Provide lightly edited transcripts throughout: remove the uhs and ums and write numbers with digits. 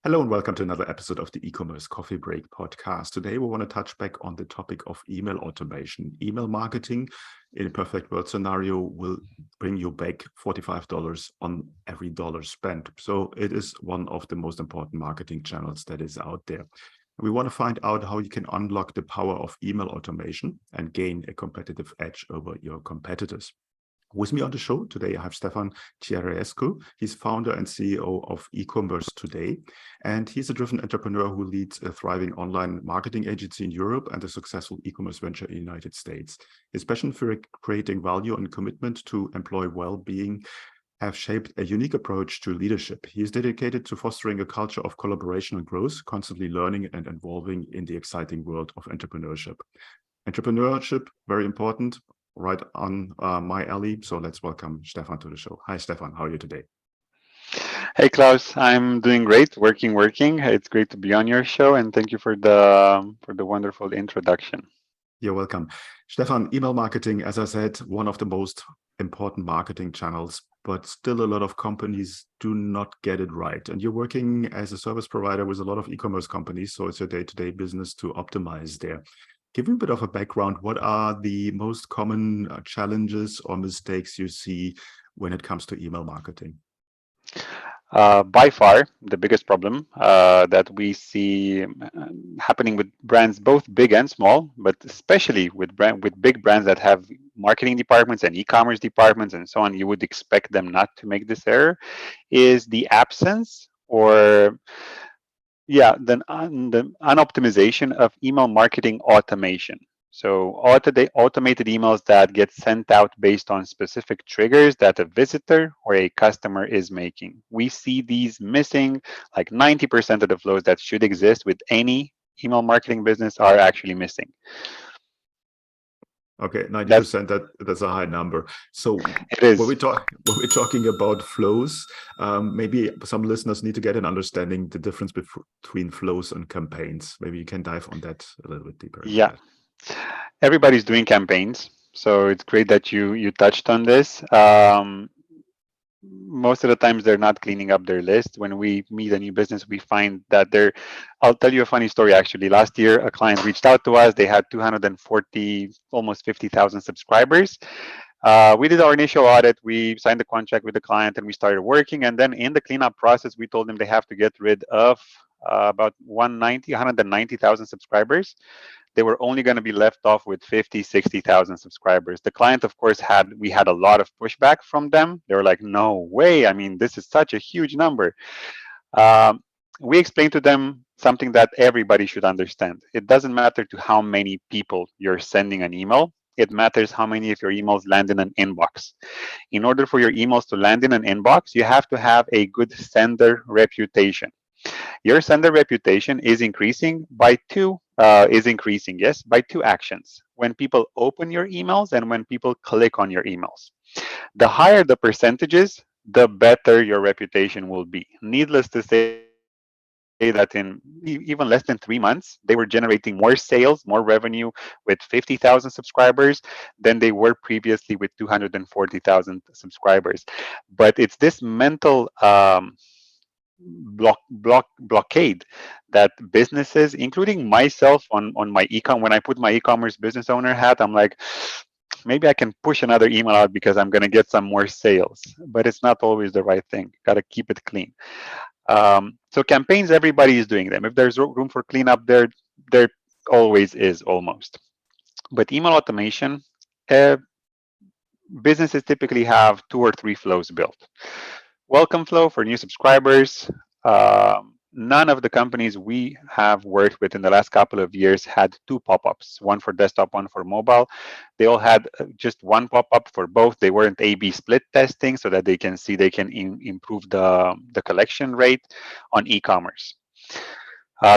Hello and welcome to another episode of the E-commerce Coffee Break podcast. Today we want to touch back on the topic of email automation. Email marketing in a perfect world scenario will bring you back $45 on every dollar spent. So it is one of the most important marketing channels that is out there. We want to find out how you can unlock the power of email automation and gain a competitive edge over your competitors. With me on the show today, I have Stefan Chiriacescu. He's founder and CEO of Ecommerce today, and he's a driven entrepreneur who leads a thriving online marketing agency in Europe and a successful e-commerce venture in the United States. His passion for creating value and commitment to employee well-being have shaped a unique approach to leadership. He is dedicated to fostering a culture of collaboration and growth, constantly learning and evolving in the exciting world of entrepreneurship. Entrepreneurship, very important, right on my alley. So let's welcome Stefan to the show. Hi, Stefan. How are you today? Hey, Klaus. I'm doing great. Working. It's great to be on your show, and thank you for the wonderful introduction. You're welcome. Stefan, email marketing, as I said, one of the most important marketing channels, but still a lot of companies do not get it right. And you're working as a service provider with a lot of e-commerce companies, so it's your day-to-day business to optimize there. Give me a bit of a background. What are the most common challenges or mistakes you see when it comes to email marketing? By far, the biggest problem that we see happening with brands, both big and small, but especially with big brands that have marketing departments and e-commerce departments and so on, you would expect them not to make this error, is the absence or the unoptimization of email marketing automation. So automated emails that get sent out based on specific triggers that a visitor or a customer is making. We see these missing, like 90% of the flows that should exist with any email marketing business are actually missing. Okay, 90%, that's a high number. So it is. When we're talking about flows, maybe some listeners need to get an understanding the difference between flows and campaigns. Maybe you can dive on that a little bit deeper. Yeah. Everybody's doing campaigns, so it's great that you touched on this. Most of the times they're not cleaning up their list. When we meet a new business, we find that I'll tell you a funny story actually. Last year, a client reached out to us. They had 240, almost 50,000 subscribers. We did our initial audit. We signed the contract with the client and we started working. And then in the cleanup process, we told them they have to get rid of about 190,000 subscribers. They were only going to be left off with 50, 60,000 subscribers. The client, of course, we had a lot of pushback from them. They were like, no way. I mean, this is such a huge number. We explained to them something that everybody should understand. It doesn't matter to how many people you're sending an email. It matters how many of your emails land in an inbox. In order for your emails to land in an inbox, you have to have a good sender reputation. Your sender reputation is increasing by two actions: when people open your emails and when people click on your emails. The higher the percentages, the better your reputation will be. Needless to say that in even less than 3 months, they were generating more sales, more revenue with 50,000 subscribers than they were previously with 240,000 subscribers. But it's this mental blockade that businesses, including myself on my when I put my e-commerce business owner hat, I'm like, maybe I can push another email out because I'm going to get some more sales. But it's not always the right thing. Got to keep it clean. So campaigns, everybody is doing them. If there's room for cleanup, there always is, almost. But email automation, businesses typically have 2 or 3 flows built. Welcome flow for new subscribers. None of the companies we have worked with in the last couple of years had 2 pop-ups, one for desktop, one for mobile. They all had just 1 pop-up for both. They weren't A/B split testing so that they can see they can improve the collection rate on e-commerce.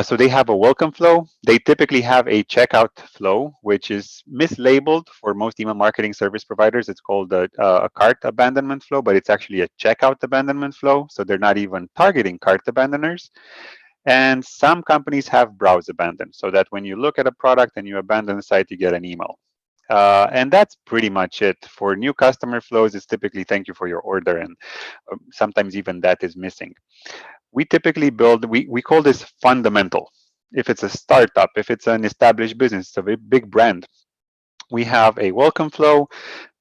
So they have a welcome flow. They typically have a checkout flow, which is mislabeled for most email marketing service providers. It's called a cart abandonment flow, but it's actually a checkout abandonment flow. So they're not even targeting cart abandoners. And some companies have browse abandon, so that when you look at a product and you abandon the site, you get an email. And that's pretty much it. For new customer flows, it's typically thank you for your order, and sometimes even that is missing. We typically build, we call this fundamental. If it's a startup, if it's an established business, a very big brand, we have a welcome flow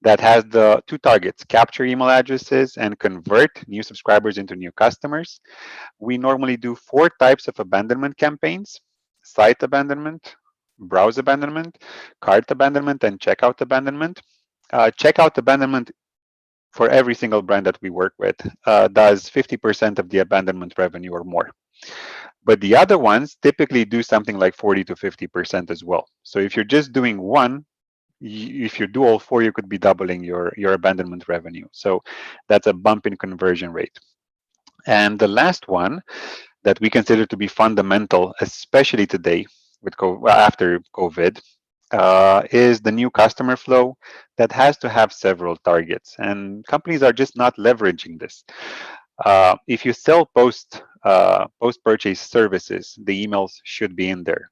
that has the two targets: capture email addresses and convert new subscribers into new customers. We normally do 4 types of abandonment campaigns: site abandonment, browse abandonment, cart abandonment, and checkout abandonment. Checkout abandonment, for every single brand that we work with, does 50% of the abandonment revenue or more. But the other ones typically do something like 40 to 50% as well. So if you're just doing one, if you do all 4, you could be doubling your abandonment revenue. So that's a bump in conversion rate. And the last one that we consider to be fundamental, especially today with after COVID, is the new customer flow that has to have several targets, and companies are just not leveraging this. If you sell post-purchase services, the emails should be in there,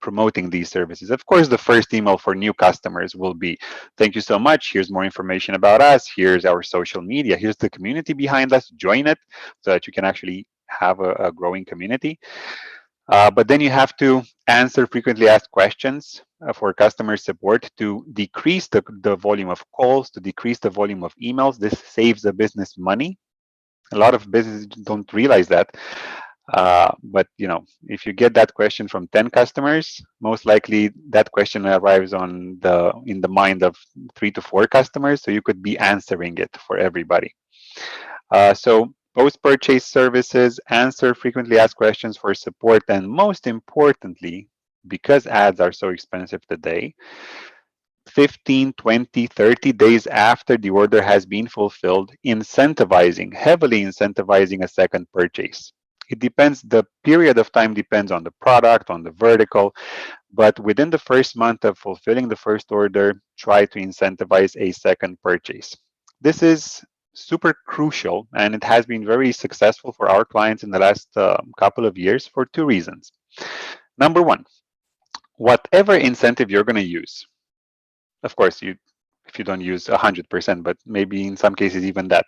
promoting these services. Of course, the first email for new customers will be, "Thank you so much. Here's more information about us. Here's our social media. Here's the community behind us. Join it," so that you can actually have a growing community. But then you have to answer frequently asked questions for customer support to decrease the volume of calls, to decrease the volume of emails. This saves the business money. A lot of businesses don't realize that. But if you get that question from 10 customers, most likely that question arrives in the mind of 3 to 4 customers. So you could be answering it for everybody. So post-purchase services, answer frequently asked questions for support, and most importantly, because ads are so expensive today, 15, 20, 30 days after the order has been fulfilled, heavily incentivizing a second purchase. It depends, the period of time depends on the product, on the vertical, but within the first month of fulfilling the first order, try to incentivize a second purchase. This is super crucial, and it has been very successful for our clients in the last couple of years for 2 reasons. Number one, whatever incentive you're going to use, of course, if you don't use 100%, but maybe in some cases even that,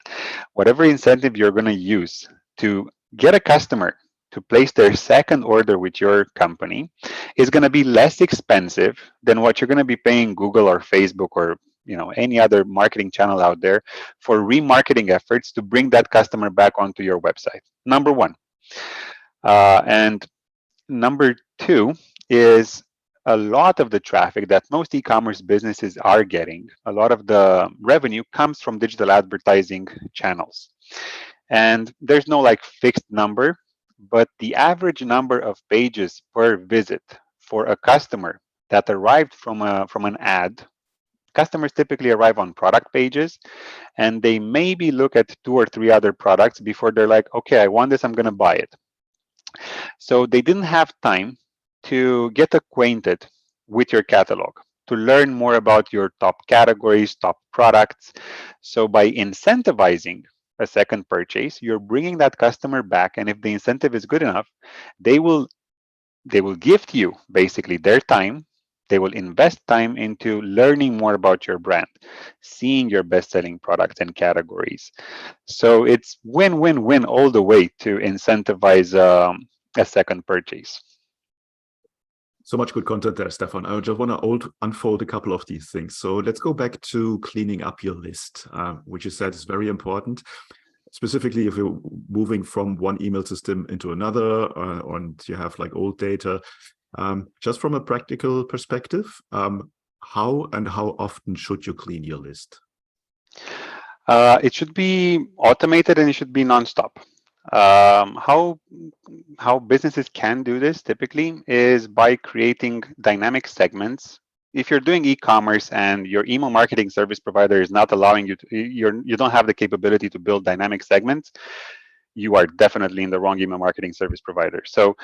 whatever incentive you're going to use to get a customer to place their second order with your company is going to be less expensive than what you're going to be paying Google or Facebook or any other marketing channel out there for remarketing efforts to bring that customer back onto your website. Number one. And number 2 is a lot of the traffic that most e-commerce businesses are getting, a lot of the revenue comes from digital advertising channels. And there's no fixed number, but the average number of pages per visit for a customer that arrived from an ad, customers typically arrive on product pages, and they maybe look at 2 or 3 other products before they're like, okay, I want this, I'm going to buy it. So they didn't have time to get acquainted with your catalog, to learn more about your top categories, top products. So by incentivizing a second purchase, you're bringing that customer back, and if the incentive is good enough, they will gift you basically their time. They will invest time into learning more about your brand, seeing your best-selling products and categories. So it's win-win-win all the way to incentivize a second purchase. So much good content there, Stefan. I just want to unfold a couple of these things. So let's go back to cleaning up your list, which you said is very important. Specifically, if you're moving from one email system into another, and you have old data, just from a practical perspective, how often should you clean your list? It should be automated, and it should be nonstop. How businesses can do this typically is by creating dynamic segments. If you're doing e-commerce and your email marketing service provider is not allowing you to, you don't have the capability to build dynamic segments, you are definitely in the wrong email marketing service provider. So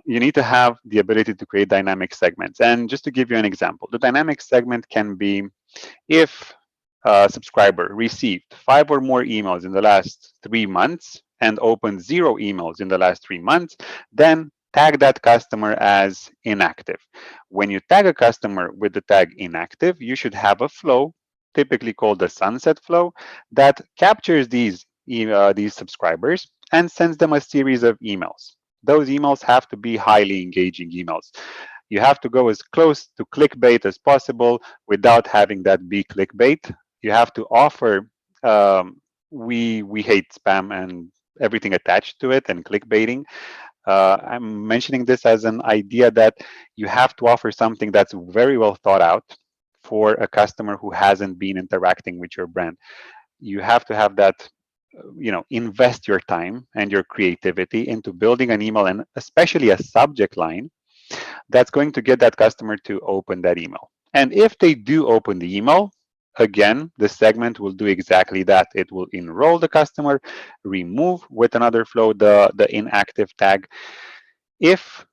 you need to have the ability to create dynamic segments. And just to give you an example, the dynamic segment can be, if a subscriber received 5 or more emails in the last 3 months and opened 0 emails in the last 3 months, then tag that customer as inactive. When you tag a customer with the tag inactive, you should have a flow, typically called the sunset flow, that captures these subscribers and sends them a series of emails. Those emails have to be highly engaging emails. You have to go as close to clickbait as possible without having that be clickbait. You have to offer, we hate spam and everything attached to it and clickbaiting. I'm mentioning this as an idea that you have to offer something that's very well thought out for a customer who hasn't been interacting with your brand. You have to have that, invest your time and your creativity into building an email, and especially a subject line that's going to get that customer to open that email. And if they do open the email, again, the segment will do exactly that. It will enroll the customer, remove with another flow the inactive tag. If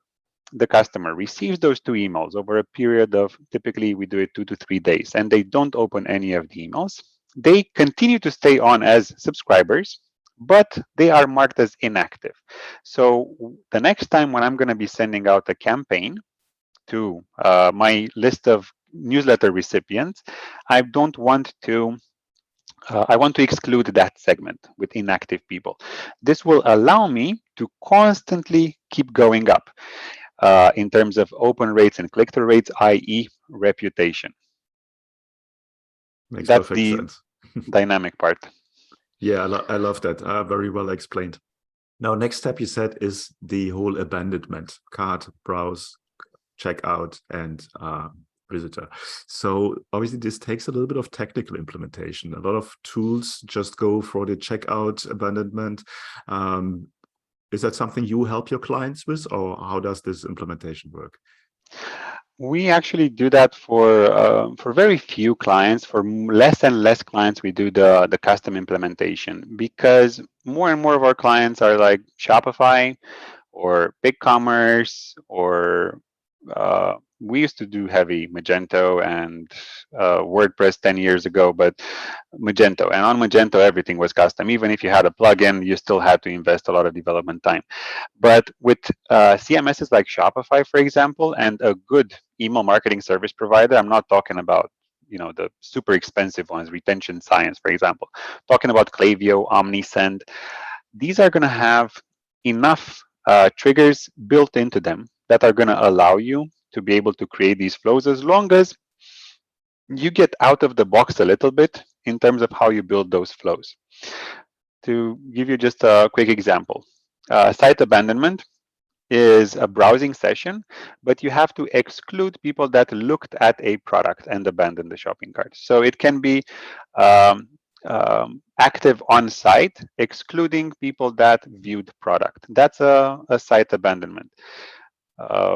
the customer receives those 2 emails over a period of, typically we do it 2 to 3 days, and they don't open any of the emails, they continue to stay on as subscribers, but they are marked as inactive. So the next time when I'm going to be sending out a campaign to my list of newsletter recipients, I don't want to I want to exclude that segment with inactive people. This will allow me to constantly keep going up in terms of open rates and click-through rates, i.e. reputation. Makes That's perfect the sense. dynamic part. Yeah, I love that. Very well explained. Now, next step you said is the whole abandonment: cart, browse, checkout, and visitor. So obviously this takes a little bit of technical implementation. A lot of tools just go for the checkout abandonment. Is that something you help your clients with, or how does this implementation work? We actually do that for very few clients. For less and less clients, we do the custom implementation, because more and more of our clients are like Shopify or Ecommerce, or we used to do heavy Magento and WordPress 10 years ago, but Magento. And on Magento, everything was custom. Even if you had a plugin, you still had to invest a lot of development time. But with CMSs like Shopify, for example, and a good email marketing service provider, I'm not talking about the super expensive ones, Retention Science, for example, talking about Klaviyo, OmniSend. These are going to have enough triggers built into them that are going to allow you to be able to create these flows, as long as you get out of the box a little bit in terms of how you build those flows. To give you just a quick example, site abandonment is a browsing session, but you have to exclude people that looked at a product and abandoned the shopping cart. So it can be active on site, excluding people that viewed product. That's a site abandonment.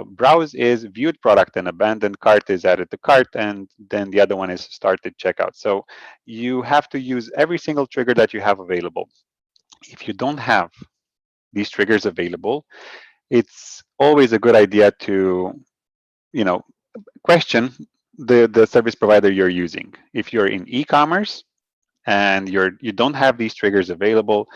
Browse is viewed product and abandoned, cart is added to cart, and then the other one is started checkout. So you have to use every single trigger that you have available. If you don't have these triggers available, it's always a good idea to question the service provider you're using. If you're in e-commerce and you don't have these triggers available,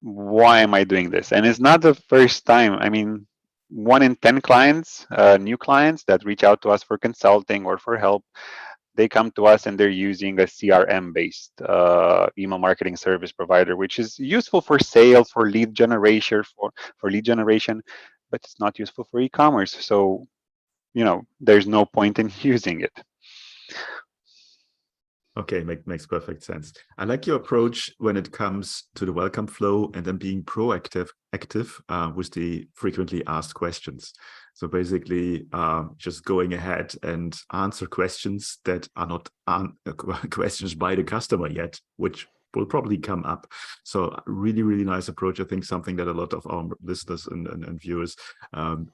why am I doing this? And it's not the first time. I mean, 1 in 10 clients, new clients that reach out to us for consulting or for help, they come to us and they're using a CRM-based email marketing service provider, which is useful for sales, for lead generation, for lead generation, but it's not useful for e-commerce. So, there's no point in using it. Okay, makes perfect sense. I like your approach when it comes to the welcome flow and then being proactive, active with the frequently asked questions. So basically, just going ahead and answer questions that are not questions by the customer yet, which will probably come up. So really, really nice approach. I think something that a lot of our listeners and viewers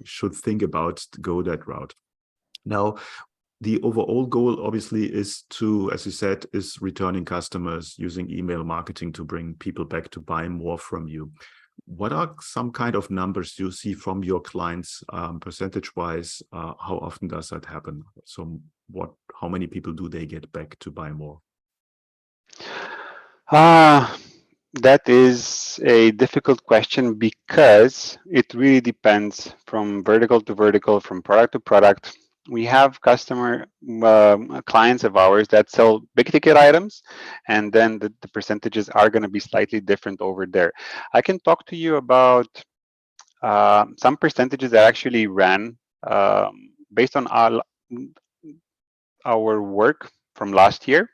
should think about to go that route. Now, the overall goal obviously is to, as you said, is returning customers, using email marketing to bring people back to buy more from you. What are some kind of numbers you see from your clients, percentage-wise? How often does that happen? So how many people do they get back to buy more? That is a difficult question, because it really depends from vertical to vertical, from product to product. We have clients of ours that sell big ticket items, and then the percentages are going to be slightly different over there. I can talk to you about some percentages that actually ran based on our work from last year.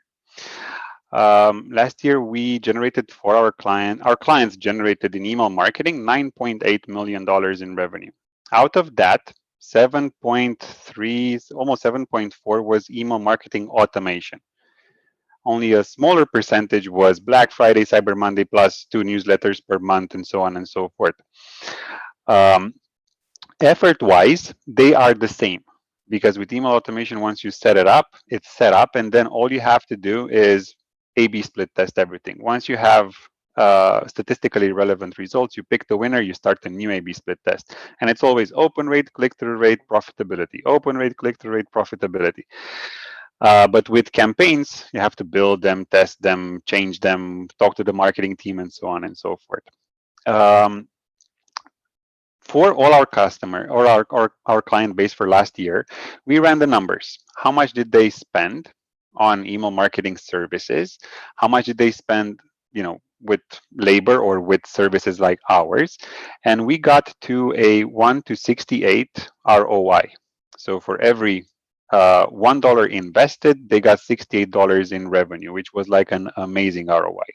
Last year, we generated for our clients generated in email marketing $9.8 million in revenue. Out of that, 7.3, almost 7.4 was email marketing automation. Only a smaller percentage was Black Friday, Cyber Monday, plus 2 newsletters per month, and so on and so forth. Effort-wise, they are the same, because with email automation, once you set it up, it's set up, and then all you have to do is A/B split test everything. Once you have statistically relevant results, you pick the winner, you start a new A/B split test, and it's always open rate, click-through rate, profitability. Open rate, click-through rate, profitability. But with campaigns, you have to build them, test them, change them, talk to the marketing team, and so on and so forth. For all our customer or our client base for last year, we ran the numbers. How much did they spend on email marketing services? How much did they spend, with labor or with services like ours? And we got to a 1 to 68 ROI. So for every $1 invested, they got $68 in revenue, which was like an amazing ROI.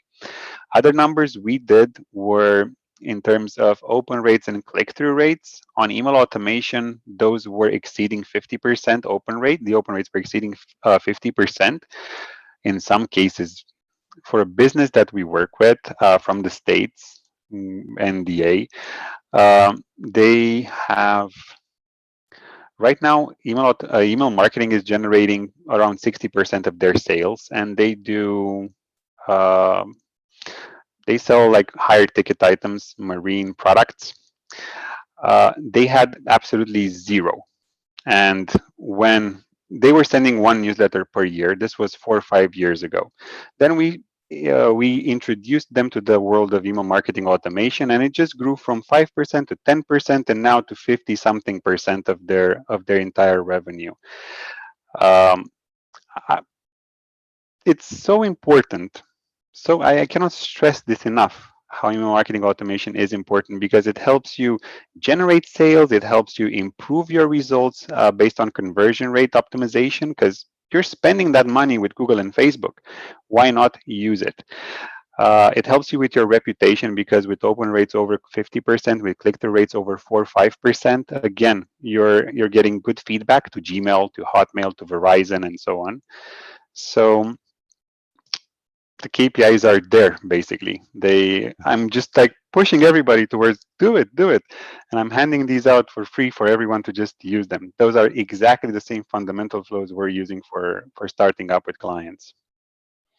Other numbers we did were in terms of open rates and click-through rates. On email automation, those were exceeding 50% open rate. The open rates were exceeding 50%. In some cases, for a business that we work with from the States, NDA, they have, right now, email marketing is generating around 60% of their sales, and they do they sell like higher ticket items, marine products. They had absolutely zero. And when they were sending one newsletter per year, this was 4 or 5 years ago. Then we introduced them to the world of email marketing automation, and it just grew from 5% to 10%, and now to 50-something percent of their entire revenue. It's so important. So I cannot stress this enough, how email marketing automation is important, because it helps you generate sales. It helps you improve your results based on conversion rate optimization, because you're spending that money with Google and Facebook. Why not use it? It helps you with your reputation, because with open rates over 50%, with click-through rates over 4 or 5%, again, you're getting good feedback to Gmail, to Hotmail, to Verizon, and so on. So the KPIs are there, basically. I'm just like pushing everybody towards do it, and I'm handing these out for free for everyone to just use them. Those are exactly the same fundamental flows we're using for starting up with clients.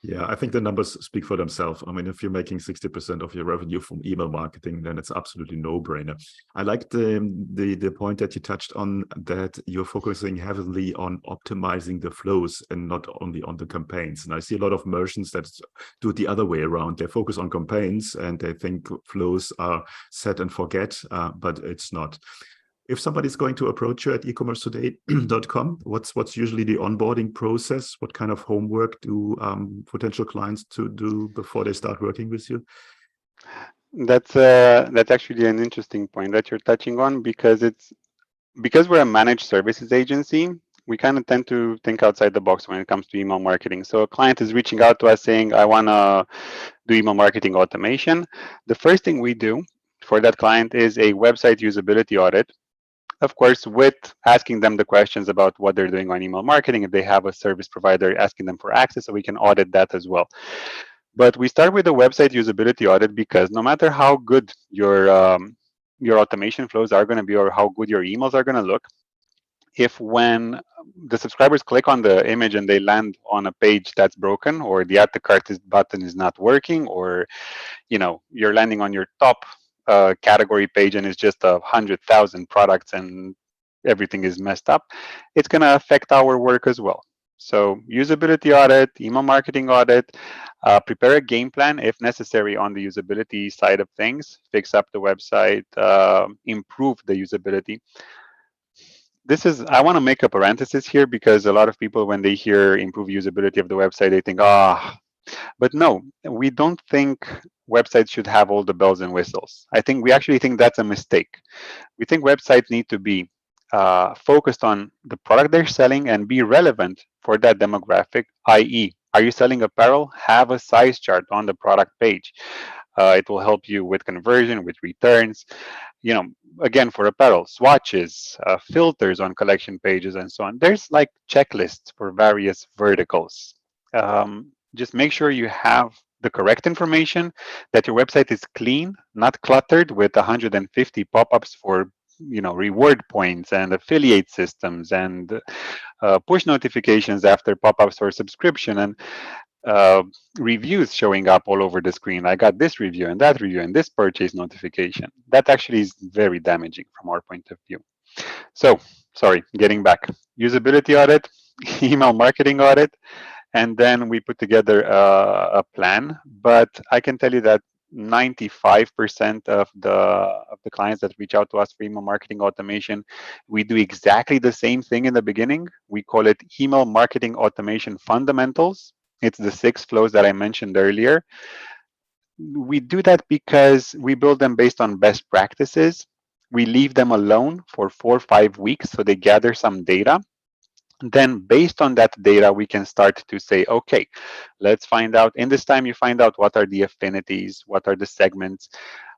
Yeah, I think the numbers speak for themselves. I mean, if you're making 60% of your revenue from email marketing, then it's absolutely no-brainer. I like the point that you touched on, that you're focusing heavily on optimizing the flows and not only on the campaigns. And I see a lot of merchants that do it the other way around. They focus on campaigns and they think flows are set and forget, but it's not. If somebody's going to approach you at ecommercetoday.com, what's usually the onboarding process? What kind of homework do potential clients to do before they start working with you? That's actually an interesting point that you're touching on, because we're a managed services agency. We kind of tend to think outside the box when it comes to email marketing. So a client is reaching out to us saying, I want to do email marketing automation. The first thing we do for that client is a website usability audit. Of course, with asking them the questions about what they're doing on email marketing, if they have a service provider, asking them for access, so we can audit that as well. But we start with a website usability audit, because no matter how good your automation flows are going to be, or how good your emails are going to look, if when the subscribers click on the image and they land on a page that's broken, or the add to cart button is not working, or you're landing on your top category page and it's just 100,000 products and everything is messed up, it's going to affect our work as well. So usability audit, email marketing audit, prepare a game plan if necessary on the usability side of things, fix up the website, improve the usability. I want to make a parenthesis here because a lot of people, when they hear improve usability of the website, they think, but no, we don't think websites should have all the bells and whistles. We actually think that's a mistake. We think websites need to be focused on the product they're selling and be relevant for that demographic, i.e., are you selling apparel? Have a size chart on the product page. It will help you with conversion, with returns. Again, for apparel, swatches, filters on collection pages, and so on. There's like checklists for various verticals. Just make sure you have the correct information, that your website is clean, not cluttered with 150 pop-ups for reward points and affiliate systems and push notifications after pop-ups for subscription and reviews showing up all over the screen. I got this review and that review and this purchase notification. That actually is very damaging from our point of view. So, sorry, getting back. Usability audit, email marketing audit, and then we put together a plan. But I can tell you that 95% of the clients that reach out to us for email marketing automation, we do exactly the same thing in the beginning. We call it email marketing automation fundamentals. It's the 6 flows that I mentioned earlier. We do that because we build them based on best practices. We leave them alone for 4 or 5 weeks so they gather some data. Then based on that data, we can start to say, okay, let's find out. In this time, you find out what are the affinities, what are the segments,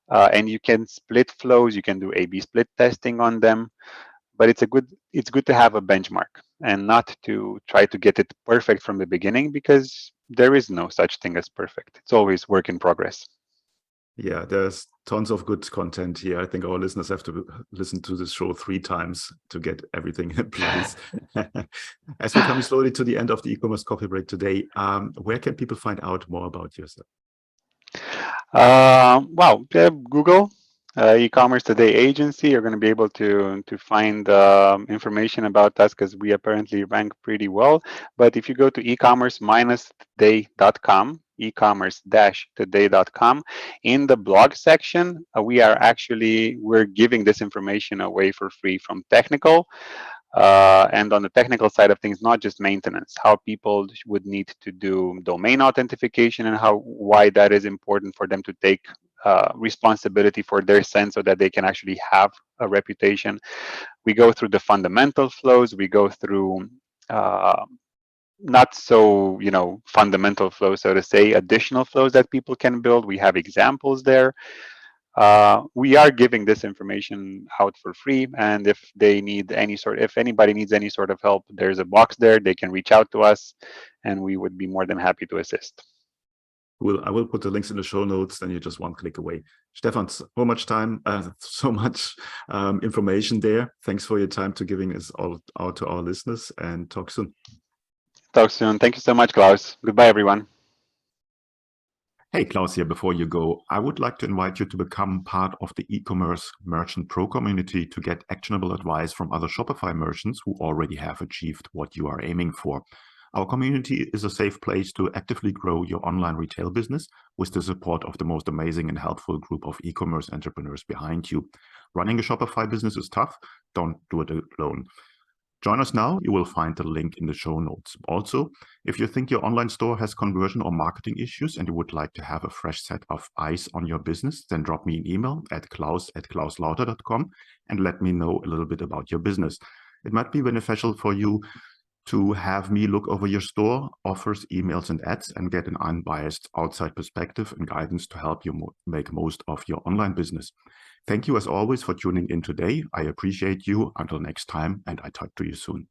and you can split flows. You can do A/B split testing on them. But it's good to have a benchmark and not to try to get it perfect from the beginning, because there is no such thing as perfect. It's always work in progress. Yeah, there's tons of good content here. I think our listeners have to listen to this show 3 times to get everything in place. As we're coming slowly to the end of the e-commerce coffee break today, where can people find out more about yourself? Google, e-commerce today agency. You're going to be able to find information about us because we apparently rank pretty well. But if you go to ecommerce-today.com, ecommerce-today.com, in the blog section, we're giving this information away for free from technical. And on the technical side of things, not just maintenance, how people would need to do domain authentication and why that is important for them to take responsibility for their sense so that they can actually have a reputation. We go through the fundamental flows. We go through not so fundamental flows, so to say, additional flows that people can build. We have examples there. We are giving this information out for free, and if anybody needs any sort of help, there's a box there. They can reach out to us, and we would be more than happy to assist. I will put the links in the show notes, then you're just 1 click away. Stefan, so much time, so much information there. Thanks for your time to giving us all out to our listeners, and talk soon. Talk soon. Thank you so much, Klaus. Goodbye, everyone. Hey, Klaus here. Before you go, I would like to invite you to become part of the e-commerce merchant pro community to get actionable advice from other Shopify merchants who already have achieved what you are aiming for. Our community is a safe place to actively grow your online retail business with the support of the most amazing and helpful group of e-commerce entrepreneurs behind you. Running a Shopify business is tough. Don't do it alone. Join us now. You will find the link in the show notes. Also, if you think your online store has conversion or marketing issues and you would like to have a fresh set of eyes on your business, then drop me an email at klaus@klauslauter.com and let me know a little bit about your business. It might be beneficial for you to have me look over your store, offers, emails, and ads, and get an unbiased outside perspective and guidance to help you make most of your online business. Thank you as always for tuning in today. I appreciate you. Until next time, and I talk to you soon.